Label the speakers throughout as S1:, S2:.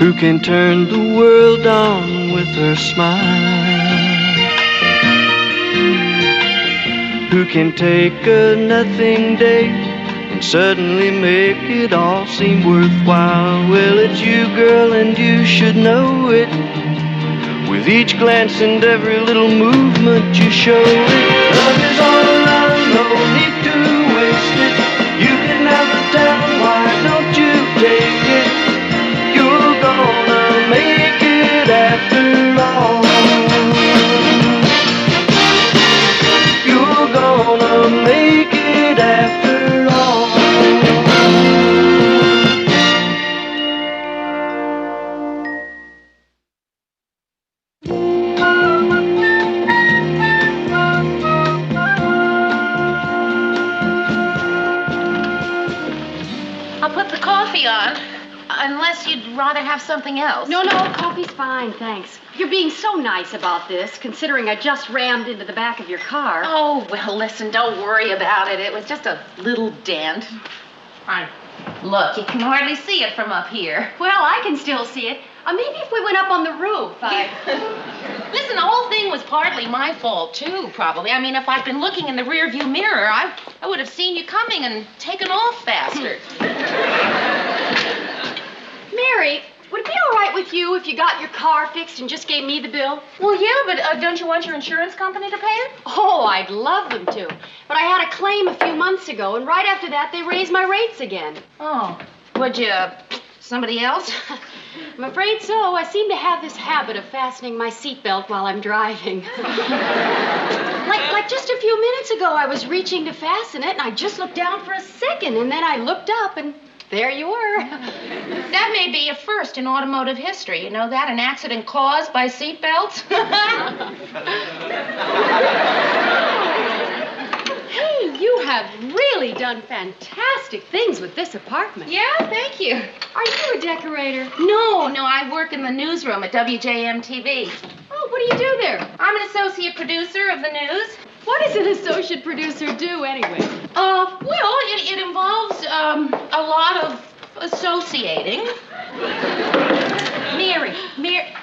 S1: who can turn the world on with her smile, who can take a nothing day and suddenly make it all seem worthwhile. Well, it's you, girl, and you should know it. With each glance and every little movement you show it. Love is all around, no need to waste it. You can have the town, why don't you take it? You're gonna make it after all. You're gonna make it after all.
S2: I'll put the coffee on, unless you'd rather have something else.
S3: No, coffee's fine, thanks. You're being so nice about this, considering I just rammed into the back of your car.
S2: Oh, well, listen, don't worry about it. It was just a little dent. Fine. Look, you can hardly see it from up here.
S3: Well, I can still see it. Maybe if we went up on the roof,
S2: Listen, the whole thing was partly my fault, too, probably. I mean, if I'd been looking in the rearview mirror, I would have seen you coming and taken off faster.
S3: Mary, would it be all right with you if you got your car fixed and just gave me the bill?
S2: Well, yeah, but don't you want your insurance company to pay it?
S3: Oh, I'd love them to. But I had a claim a few months ago, and right after that, they raised my rates again.
S2: Oh, would you... somebody else?
S3: I'm afraid so. I seem to have this habit of fastening my seatbelt while I'm driving. like just a few minutes ago, I was reaching to fasten it, and I just looked down for a second, and then I looked up, and there you were.
S2: That may be a first in automotive history. You know that? An accident caused by seatbelts?
S3: Hey, you have really done fantastic things with this apartment.
S2: Yeah, thank you.
S3: Are you a decorator?
S2: No, I work in the newsroom at WJM-TV.
S3: Oh, what do you do there?
S2: I'm an associate producer of the news.
S3: What does an associate producer do, anyway?
S2: Well, it involves a lot of associating.
S4: Mary,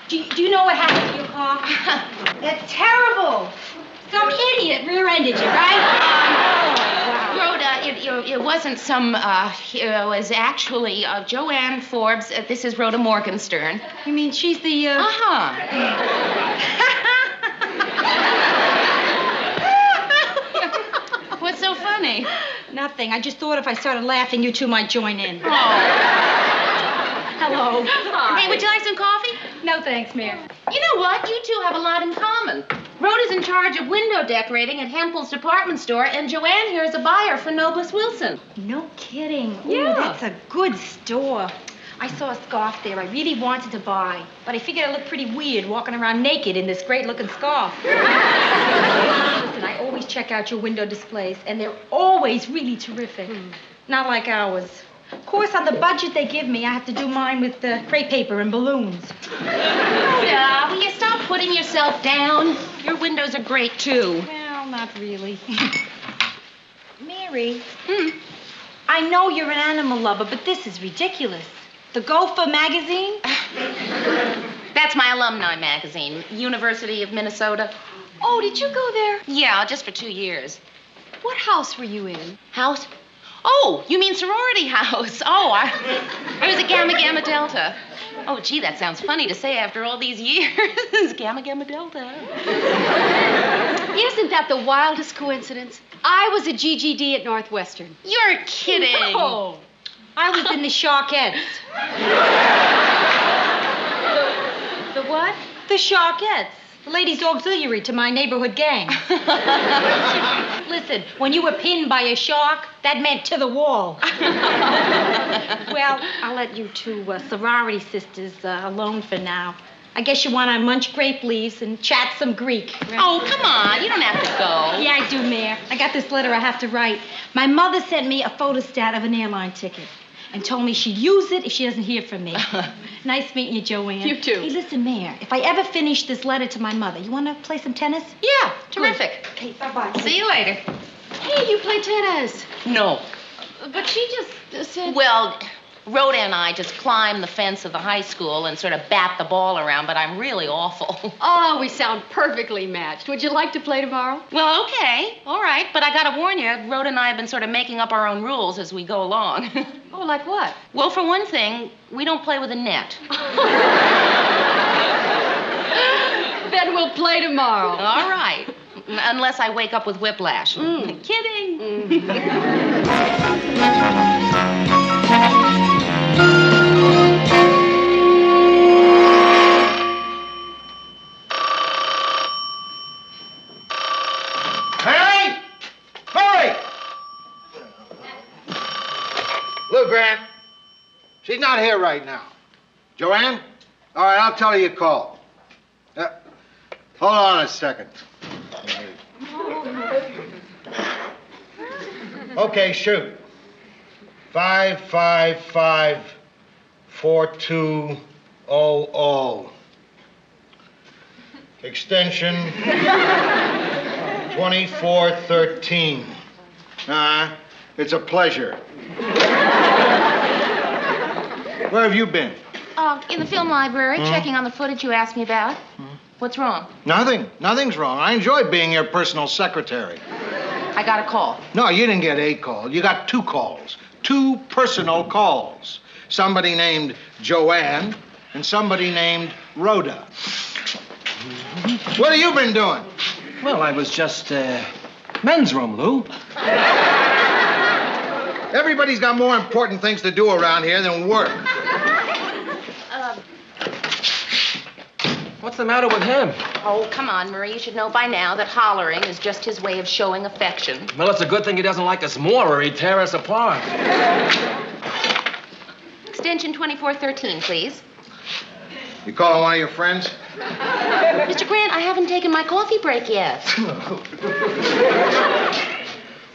S4: do you know what happened to your car? It's terrible. Some idiot rear-ended you, right?
S2: Rhoda, it wasn't some, it was actually Joanne Forbes. This is Rhoda Morgenstern.
S4: You mean she's the,
S2: What's so funny?
S4: Nothing. I just thought if I started laughing, you two might join in.
S2: Oh.
S4: Hello.
S2: Hi. Hey, would you like some coffee?
S4: No, thanks, Mary.
S2: You know what? You two have a lot in common. Rhoda's in charge of window decorating at Hempel's department store, and Joanne here is a buyer for Nobles Wilson.
S4: No kidding.
S2: Yeah.
S4: Ooh, that's a good store. I saw a scarf there I really wanted to buy, but I figured I looked pretty weird walking around naked in this great-looking scarf. Listen, I always check out your window displays, and they're always really terrific. Not like ours. Of course, on the budget they give me, I have to do mine with crepe paper and balloons.
S2: Rhoda, will you stop putting yourself down? Your windows are great, too.
S4: Well, not really. Mary, I know you're an animal lover, but this is ridiculous. The Gopher magazine?
S2: That's my alumni magazine, University of Minnesota.
S3: Oh, did you go there?
S2: Yeah, just for 2 years.
S3: What house were you in?
S2: House? Oh, you mean sorority house. Oh, I was at Gamma Gamma Delta. Oh, gee, that sounds funny to say after all these years. Gamma Gamma Delta.
S3: Isn't that the wildest coincidence? I was a GGD at Northwestern.
S2: You're kidding.
S4: No. I was in the Sharkettes.
S3: The what?
S4: The Sharkettes. The ladies' auxiliary to my neighborhood gang. Listen, when you were pinned by a shark, that meant to the wall. Well, I'll let you two sorority sisters alone for now. I guess you want to munch grape leaves and chat some Greek. Right?
S2: Oh, come on. You don't have to go.
S4: Yeah, I do, Mayor. I got this letter I have to write. My mother sent me a photostat of an airline ticket and told me she'd use it if she doesn't hear from me. Nice meeting you, Joanne.
S3: You too.
S4: Hey, listen, Mayor, if I ever finish this letter to my mother, you want to play some tennis?
S2: Yeah, terrific.
S4: Okay, bye-bye.
S2: See you later.
S3: Hey, you play tennis.
S2: No.
S3: But she just said...
S2: Well, Rhoda and I just climb the fence of the high school and sort of bat the ball around, but I'm really awful.
S3: Oh, we sound perfectly matched. Would you like to play tomorrow?
S2: Well, okay. All right. But I gotta warn you, Rhoda and I have been sort of making up our own rules as we go along.
S3: Oh, like what?
S2: Well, for one thing, we don't play with a net.
S3: Then we'll play tomorrow.
S2: All right. Unless I wake up with whiplash. Kidding.
S5: Hey! Hurry! Lou Grant. She's not here right now. Joanne? All right, I'll tell her you called. Hold on a second. Okay, shoot. 555-4200. Extension 2413. It's a pleasure. Where have you been?
S2: In the film library, checking on the footage you asked me about. What's wrong?
S5: Nothing. Nothing's wrong. I enjoy being your personal secretary.
S2: I got a call.
S5: No, you didn't get a call. You got 2 calls. 2 personal calls. Somebody named Joanne and somebody named Rhoda. What have you been doing?
S6: Well, I was just, men's room, Lou.
S5: Everybody's got more important things to do around here than work.
S6: What's the matter with him?
S2: Oh, come on, Murray. You should know by now that hollering is just his way of showing affection.
S6: Well, it's a good thing he doesn't like us more or he'd tear us apart.
S2: Extension 2413, please.
S5: You calling one of your friends?
S2: Mr. Grant, I haven't taken my coffee break yet.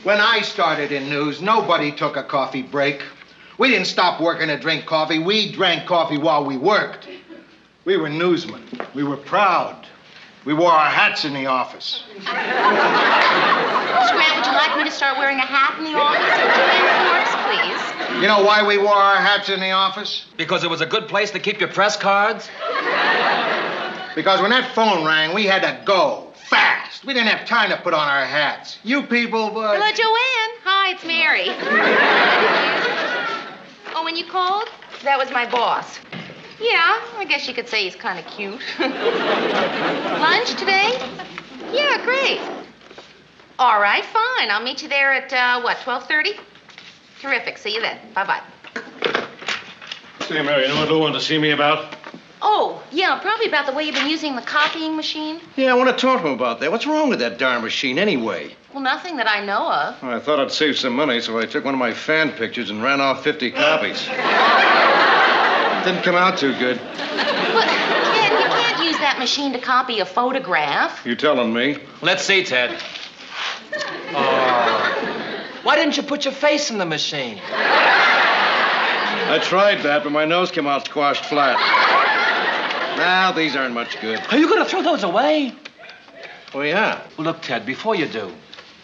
S5: When I started in news, nobody took a coffee break. We didn't stop working to drink coffee. We drank coffee while we worked. We were newsmen. We were proud. We wore our hats in the office.
S2: Mr. Grant, would you like me to start wearing a hat in the office? Would you enforce, please?
S5: You know why we wore our hats in the office?
S6: Because it was a good place to keep your press cards?
S5: Because when that phone rang, we had to go fast. We didn't have time to put on our hats. You people...
S2: Hello, Joanne. Hi, it's Mary. Oh, when you called? That was my boss. Yeah, I guess you could say he's kind of cute. Lunch today? Yeah, great. All right, fine. I'll meet you there at, 12:30? Terrific. See you then. Bye-bye.
S7: Say, Mary, you know what Lou wanted to see me about?
S2: Oh, yeah, probably about the way you've been using the copying machine.
S7: Yeah, I want to talk to him about that. What's wrong with that darn machine anyway?
S2: Well, nothing that I know of.
S7: Well, I thought I'd save some money, so I took one of my fan pictures and ran off 50 copies. Didn't come out too good.
S2: But, Ted, you can't use that machine to copy a photograph.
S7: You telling me?
S6: Let's see, Ted. Oh. Why didn't you put your face in the machine?
S7: I tried that, but my nose came out squashed flat. Now, these aren't much good.
S6: Are you going to throw those away?
S7: Oh, yeah.
S6: Well, look, Ted, before you do,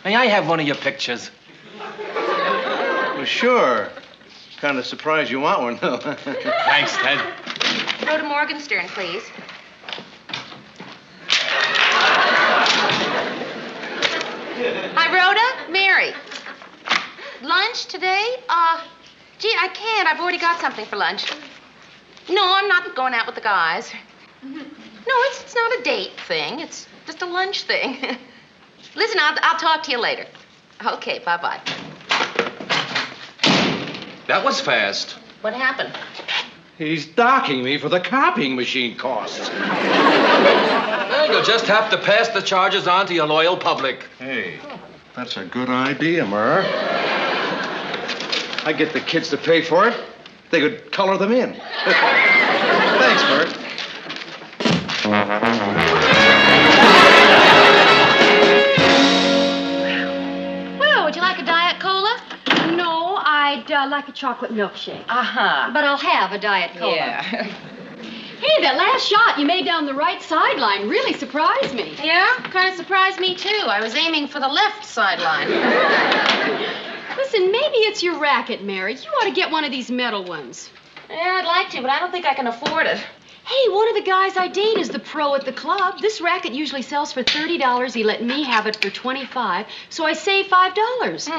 S6: may I have one of your pictures?
S7: Well, sure. Kind of surprised you want one, though.
S6: Thanks, Ted.
S2: Rhoda Morgenstern, please. Hi, Rhoda. Mary. Lunch today? Gee, I can't. I've already got something for lunch. No, I'm not going out with the guys. No, it's not a date thing. It's just a lunch thing. Listen, I'll talk to you later. Okay, bye-bye.
S6: That was fast.
S2: What happened?
S7: He's docking me for the copying machine costs.
S6: Well, you'll just have to pass the charges on to your loyal public.
S7: Hey, that's a good idea, Murr. I get the kids to pay for it. They could color them in. Thanks, Murr.
S3: Well, would you like a Diet Cola? No, I'd like a chocolate milkshake.
S2: Uh-huh.
S3: But I'll have a Diet Cola.
S2: Yeah.
S3: Hey, that last shot you made down the right sideline really surprised me.
S2: Yeah? Kind of surprised me, too. I was aiming for the left sideline.
S3: Listen, maybe it's your racket, Mary. You ought to get one of these metal ones.
S2: Yeah, I'd like to, but I don't think I can afford it.
S3: Hey, one of the guys I date is the pro at the club. This racket usually sells for $30. He let me have it for $25, so I save $5.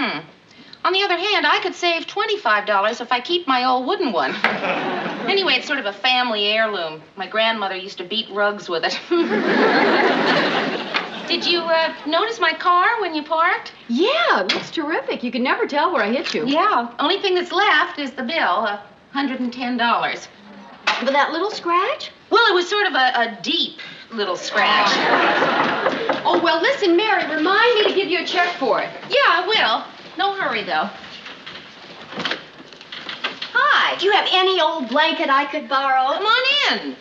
S2: On the other hand, I could save $25 if I keep my old wooden one. Anyway, it's sort of a family heirloom. My grandmother used to beat rugs with it. Did you notice my car when you parked?
S3: Yeah, it looks terrific. You can never tell where I hit you.
S2: Yeah. Only thing that's left is the bill, $110.
S3: But that little scratch?
S2: Well, it was sort of a deep little scratch.
S3: Oh, well, listen, Mary, remind me to give you a check for it.
S2: Yeah, I will. No hurry, though. Hi.
S8: Do you have any old blanket I could borrow?
S2: Come on in.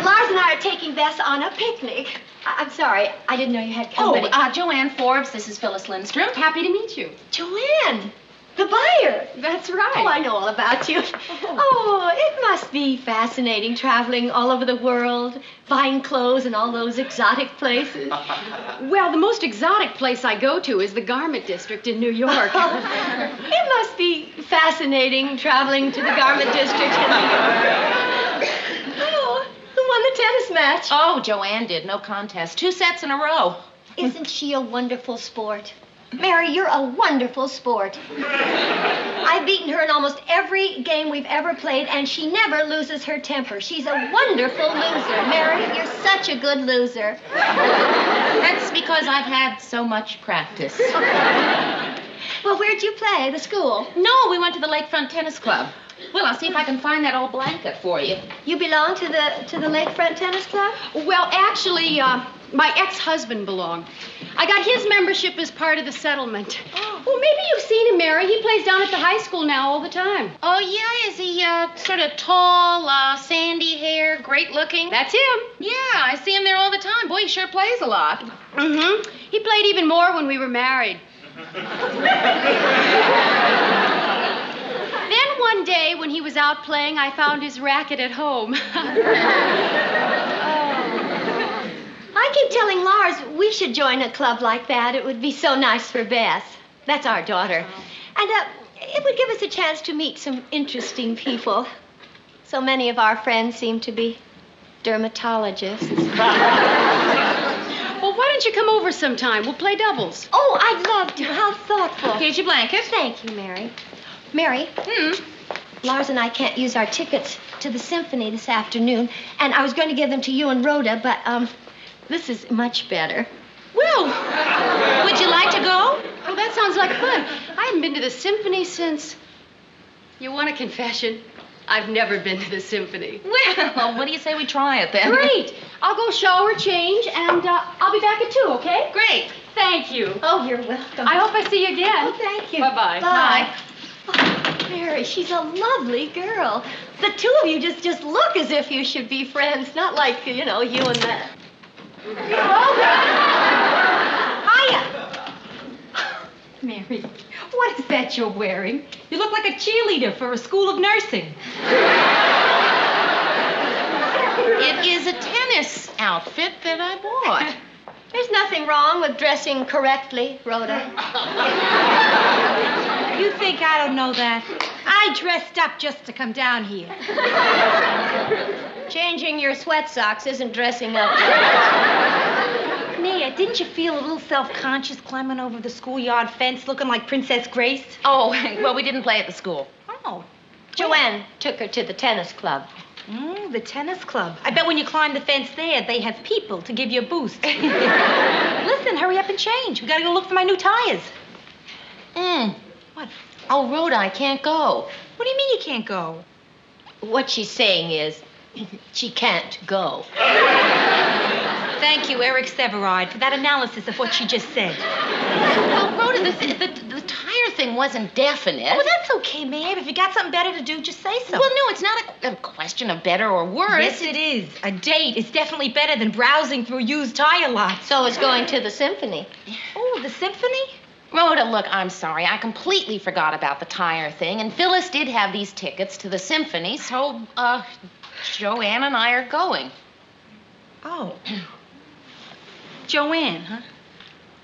S8: Lars and I are taking Bess on a picnic. I'm sorry, I didn't know you had company.
S2: Joanne Forbes. This is Phyllis Lindstrom.
S3: Happy to meet you.
S8: Joanne, the buyer.
S3: That's right.
S8: Oh, I know all about you. Oh, it must be fascinating traveling all over the world, buying clothes in all those exotic places.
S3: Well, the most exotic place I go to is the garment district in New York.
S8: It must be fascinating traveling to the garment district in New York. Oh, who won the tennis match?
S2: Oh, Joanne did. No contest. 2 sets in a row.
S8: Isn't she a wonderful sport? Mary, you're a wonderful sport. I've beaten her in almost every game we've ever played, and she never loses her temper. She's a wonderful loser. Mary, you're such a good loser.
S2: That's because I've had so much practice.
S8: Well, where'd you play? The school?
S2: No, we went to the Lakefront Tennis Club. Well, I'll see if I can find that old blanket for you.
S8: You belong to the Lakefront Tennis Club?
S3: Well, actually, my ex-husband belonged. I got his membership as part of the settlement. Oh, well, maybe you've seen him, Mary. He plays down at the high school now all the time.
S2: Oh, yeah? Is he sort of tall, sandy hair, great looking?
S3: That's him.
S2: Yeah, I see him there all the time. Boy, he sure plays a lot.
S3: Mm-hmm. He played even more when we were married. Then one day, when he was out playing, I found his racket at home.
S8: I keep telling Lars we should join a club like that. It would be so nice for Beth. That's our daughter. And it would give us a chance to meet some interesting people. So many of our friends seem to be dermatologists.
S3: Well, why don't you come over sometime? We'll play doubles.
S8: Oh, I'd love to. How thoughtful.
S2: Here's your blanket.
S8: Thank you, Mary. Mary, Lars and I can't use our tickets to the symphony this afternoon, and I was going to give them to you and Rhoda, but, this is much better.
S2: Well, would you like to go?
S3: Oh, that sounds like fun. I haven't been to the symphony since... You want a confession? I've never been to the symphony.
S2: Well, what do you say we try it then?
S3: Great. I'll go shower, change, and I'll be back at 2, okay?
S2: Great.
S3: Thank you.
S8: Oh, you're welcome.
S3: I hope I see you again.
S8: Oh, thank you.
S3: Bye-bye.
S8: Bye. Oh, Mary, she's a lovely girl. The two of you just look as if you should be friends, not like, you and that. Hiya.
S4: Mary, what is that you're wearing? You look like a cheerleader for a school of nursing.
S2: It is a tennis outfit that I bought.
S8: There's nothing wrong with dressing correctly, Rhoda.
S4: You think I don't know that? I dressed up just to come down here.
S8: Changing your sweat socks isn't dressing up.
S4: Mia, didn't you feel a little self-conscious climbing over the schoolyard fence looking like Princess Grace?
S2: Oh, well, we didn't play at the school.
S4: Oh.
S8: Joanne took her to the tennis club.
S4: The tennis club. I bet when you climb the fence there, they have people to give you a boost. Listen, hurry up and change. We gotta go look for my new tires. What?
S2: Oh, Rhoda, I can't go.
S4: What do you mean you can't go?
S8: What she's saying is, she can't go.
S4: Thank you, Eric Severide, for that analysis of what she just said.
S2: Well, Rhoda, the tire thing wasn't definite.
S4: Oh, that's okay, Mab. If you got something better to do, just say so.
S2: Well, no, it's not a question of better or worse.
S4: Yes, it is. A date is definitely better than browsing through used tire lots.
S8: So is going to the symphony.
S4: Oh, the symphony?
S2: Rhoda, look, I'm sorry. I completely forgot about the tire thing, and Phyllis did have these tickets to the symphony, so, Joanne and I are going.
S4: Oh. Joanne, huh?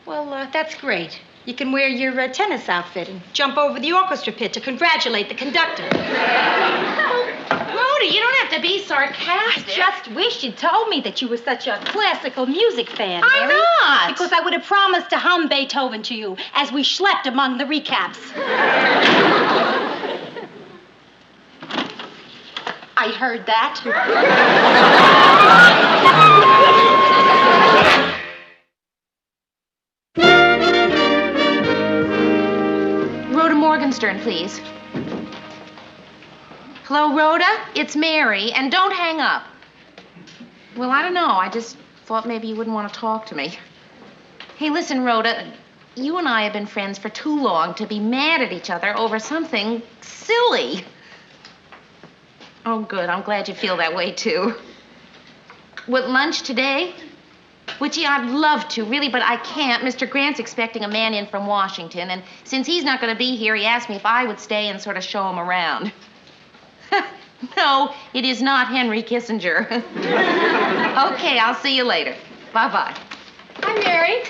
S4: Well, that's great. You can wear your tennis outfit and jump over the orchestra pit to congratulate the conductor.
S2: Rhoda, you don't have to be sarcastic.
S4: I just wish you'd told me that you were such a classical music fan,
S2: I'm
S4: Mary.
S2: not.
S4: Because I would have promised to hum Beethoven to you as we schlepped among the recaps. I heard that.
S2: Rhoda Morgenstern, please. Hello, Rhoda? It's Mary, and don't hang up. Well, I don't know. I just thought maybe you wouldn't want to talk to me. Hey, listen, Rhoda, you and I have been friends for too long to be mad at each other over something silly. Oh, good. I'm glad you feel that way, too. What, lunch today? Which, yeah, I'd love to, really, but I can't. Mr. Grant's expecting a man in from Washington, and since he's not going to be here, he asked me if I would stay and sort of show him around. No, it is not Henry Kissinger. Okay, I'll see you later. Bye-bye.
S3: Hi, Mary.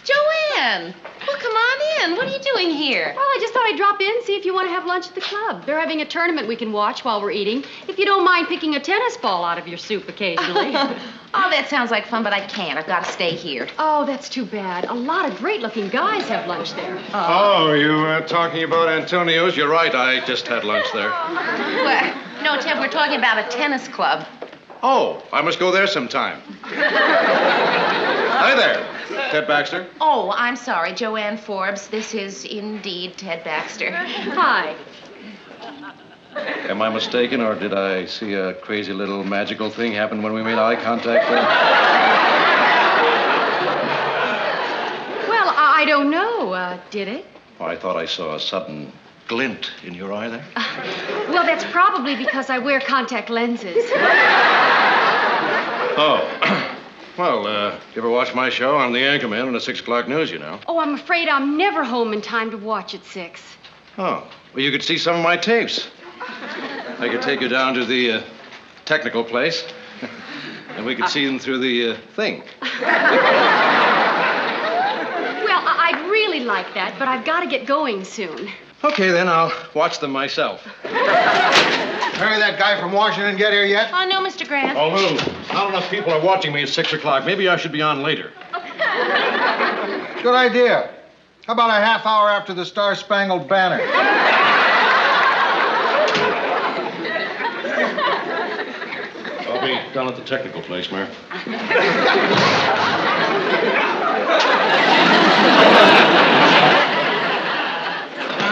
S2: Joanne! Well, come on in. What are you doing here?
S3: Well, I just thought I'd drop in, see if you want to have lunch at the club. They're having a tournament we can watch while we're eating. If you don't mind picking a tennis ball out of your soup occasionally.
S2: Oh, that sounds like fun, but I can't. I've got to stay here.
S3: Oh, that's too bad. A lot of great-looking guys have lunch there.
S7: Oh, you talking about Antonio's? You're right. I just had lunch there.
S2: Well, no, Ted, we're talking about a tennis club.
S7: Oh, I must go there sometime. Hi there, Ted Baxter.
S2: Oh, I'm sorry, Joanne Forbes. This is indeed Ted Baxter.
S3: Hi.
S7: Am I mistaken, or did I see a crazy little magical thing happen when we made eye contact there?
S3: Well, I don't know. Did it?
S7: Oh, I thought I saw a sudden glint in your eye there.
S3: Well, that's probably because I wear contact lenses.
S7: Oh. Well, you ever watch my show? I'm the anchorman on the 6 o'clock news, you know.
S3: Oh, I'm afraid I'm never home in time to watch at 6.
S7: Oh. Well, you could see some of my tapes. I could take you down to the technical place, and we could see them through the thing.
S3: Well, I'd really like that, but I've got to get going soon.
S7: Okay, then I'll watch them myself.
S5: Mary, that guy from Washington get here yet?
S2: Oh, no, Mr. Grant.
S7: Oh, Lou, not enough people are watching me at 6 o'clock. Maybe I should be on later.
S5: Good idea. How about a half hour after the Star-Spangled Banner?
S7: I'll be down at the technical place, Mary.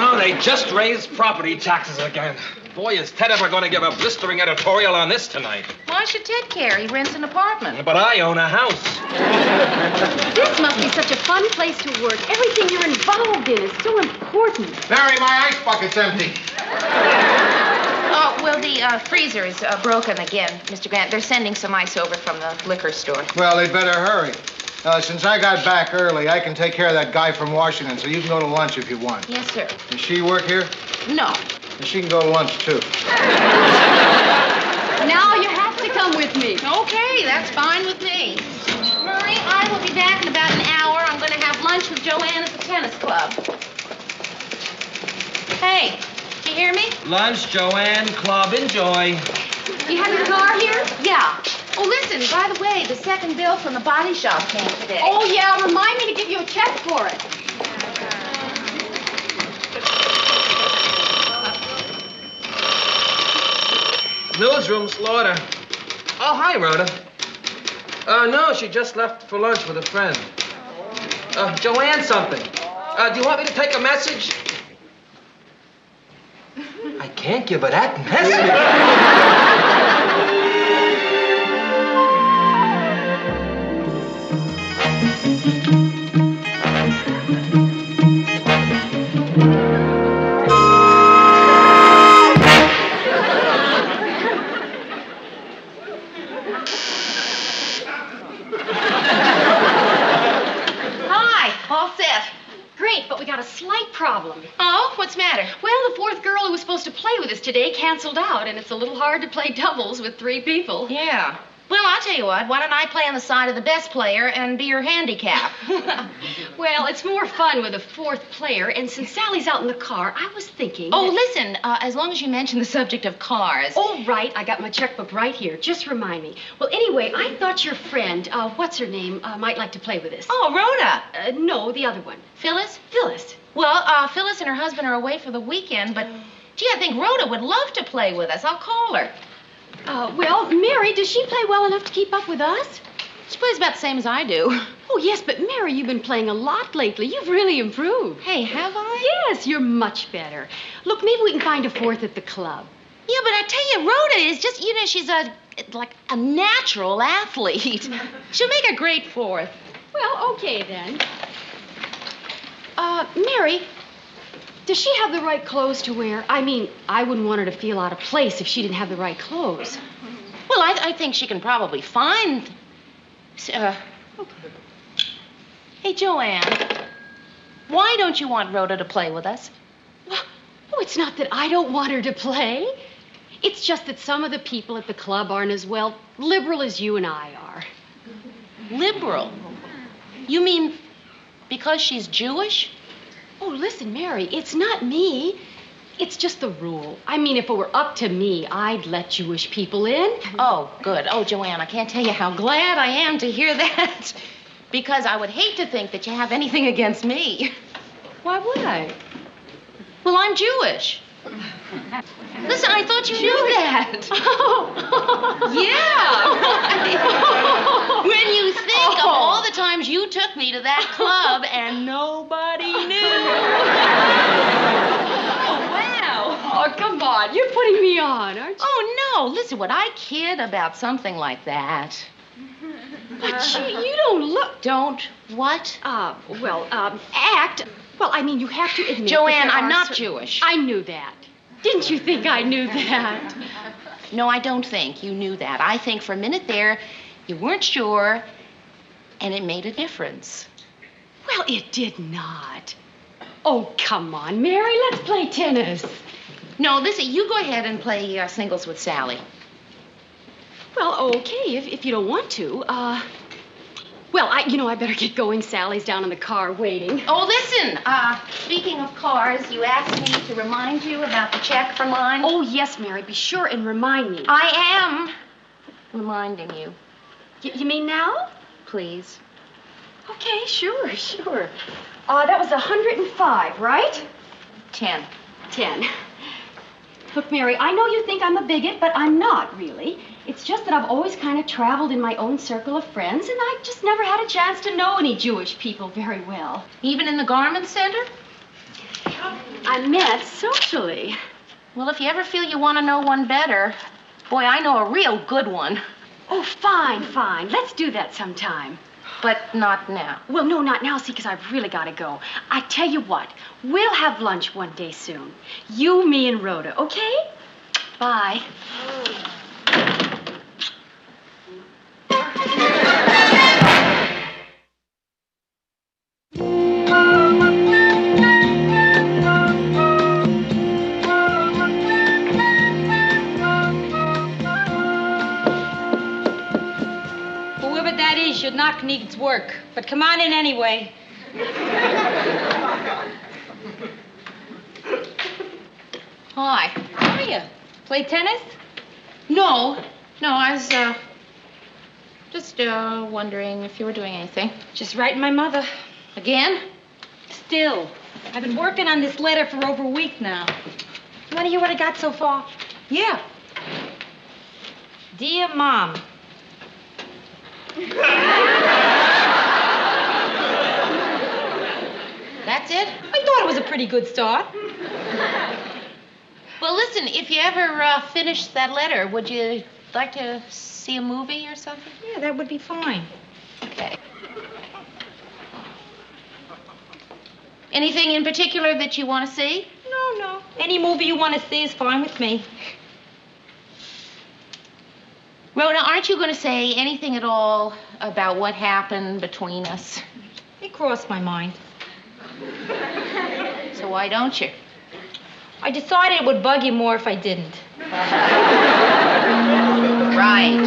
S6: Oh, they just raised property taxes again. Boy, is Ted ever going to give a blistering editorial on this tonight.
S2: Why should Ted care? He rents an apartment.
S6: But I own a house.
S3: This must be such a fun place to work. Everything you're involved in is so important.
S5: Mary, my ice bucket's empty.
S2: Oh, well, the freezer is broken again, Mr. Grant. They're sending some ice over from the liquor store.
S5: Well, they'd better hurry. Since I got back early, I can take care of that guy from Washington, so you can go to lunch if you want.
S2: Yes, sir.
S5: Does she work here?
S2: No.
S5: Then she can go to lunch, too.
S3: Now you have to come with me.
S2: Okay, that's fine with me. Murray, I will be back in about an hour. I'm going to have lunch with Joanne at the tennis club. Hey, did you hear me?
S6: Lunch, Joanne, club, enjoy.
S3: You have your car here?
S2: Yeah. Oh, listen, by the way, the second bill from the body shop came today.
S3: Oh, yeah. Remind me to give you a check for it.
S6: Newsroom, Slaughter. Oh, hi, Rhoda. No, she just left for lunch with a friend. Joanne something. Do you want me to take a message? I can't give her that message.
S3: Problem.
S2: Oh, what's the matter?
S3: Well, the fourth girl who was supposed to play with us today canceled out, and it's a little hard to play doubles with 3 people.
S2: Yeah. Well, I'll tell you what. Why don't I play on the side of the best player and be your handicap?
S3: Well, it's more fun with a fourth player, and since Sally's out in the car, I was thinking...
S2: Oh, listen, as long as you mention the subject of cars.
S3: Oh, right. I got my checkbook right here. Just remind me. Well, anyway, I thought your friend, what's her name, might like to play with us.
S2: Oh, Rhoda.
S3: No, the other one.
S2: Phyllis?
S3: Phyllis.
S2: Well, Phyllis and her husband are away for the weekend, but, gee, I think Rhoda would love to play with us. I'll call her.
S3: Well, Mary, does she play well enough to keep up with us?
S2: She plays about the same as I do.
S3: Oh, yes, but Mary, you've been playing a lot lately. You've really improved.
S2: Hey, have I?
S3: Yes, you're much better. Look, maybe we can find a fourth at the club.
S2: Yeah, but I tell you, Rhoda is just, she's like a natural athlete. She'll make a great fourth.
S3: Well, okay, then. Mary, does she have the right clothes to wear? I mean, I wouldn't want her to feel out of place if she didn't have the right clothes.
S2: Well, I think she can probably find... Hey, Joanne, why don't you want Rhoda to play with us?
S3: Oh, it's not that I don't want her to play. It's just that some of the people at the club aren't as, well, liberal as you and I are.
S2: Liberal? You mean because she's Jewish?
S3: Oh, listen, Mary, it's not me. It's just the rule. I mean, if it were up to me, I'd let Jewish people in.
S2: Oh, good. Oh, Joanne, I can't tell you how glad I am to hear that. Because I would hate to think that you have anything against me.
S3: Why would I?
S2: Well, I'm Jewish. Listen, I thought you knew that. Yeah. When you think of all the times you took me to that club and nobody knew. Oh, wow.
S3: Oh, come on. You're putting me on, aren't you?
S2: Oh, no. Listen, would I kid about something like that?
S3: But you don't look...
S2: Don't what?
S3: Act. Well, I mean, you have to admit...
S2: Joanne, I'm not Jewish.
S3: I knew that. Didn't you think I knew that?
S2: No, I don't think you knew that. I think for a minute there, you weren't sure, and it made a difference.
S3: Well, it did not. Oh, come on, Mary, let's play tennis.
S2: No, listen, you go ahead and play singles with Sally.
S3: Well, okay, if you don't want to. Well, I better get going. Sally's down in the car waiting.
S2: Oh, listen, speaking of cars, you asked me to remind you about the check for mine.
S3: Oh, yes, Mary, be sure and remind me.
S2: I am reminding you.
S3: You mean now?
S2: Please.
S3: Okay, sure. That was 105, right?
S2: 10.
S3: Look, Mary, I know you think I'm a bigot, but I'm not, really. It's just that I've always kind of traveled in my own circle of friends, and I just never had a chance to know any Jewish people very well.
S2: Even in the garment center?
S3: I meant socially.
S2: Well, if you ever feel you want to know one better, boy, I know a real good one.
S3: Oh, fine. Let's do that sometime.
S2: But not now.
S3: Well, no, not now, see, because I've really got to go. I tell you what, we'll have lunch one day soon. You, me, and Rhoda, okay? Bye.
S4: Whoever that is should not needs work. But come on in anyway.
S2: Hi.
S4: How are you? Play tennis?
S2: No, I was, just wondering if you were doing anything.
S4: Just writing my mother.
S2: Again?
S4: Still. I've been working on this letter for over a week now. You want to hear what I got so far?
S2: Yeah.
S4: Dear Mom.
S2: That's it?
S4: I thought it was a pretty good start.
S2: Well, listen, if you ever finish that letter, would you like to see a movie or something?
S4: Yeah, that would be fine.
S2: Okay. Anything in particular that you want to see?
S4: No. Any movie you want to see is fine with me.
S2: Rhoda, aren't you going to say anything at all about what happened between us?
S4: It crossed my mind.
S2: So why don't you?
S4: I decided it would bug you more if I didn't.
S2: right.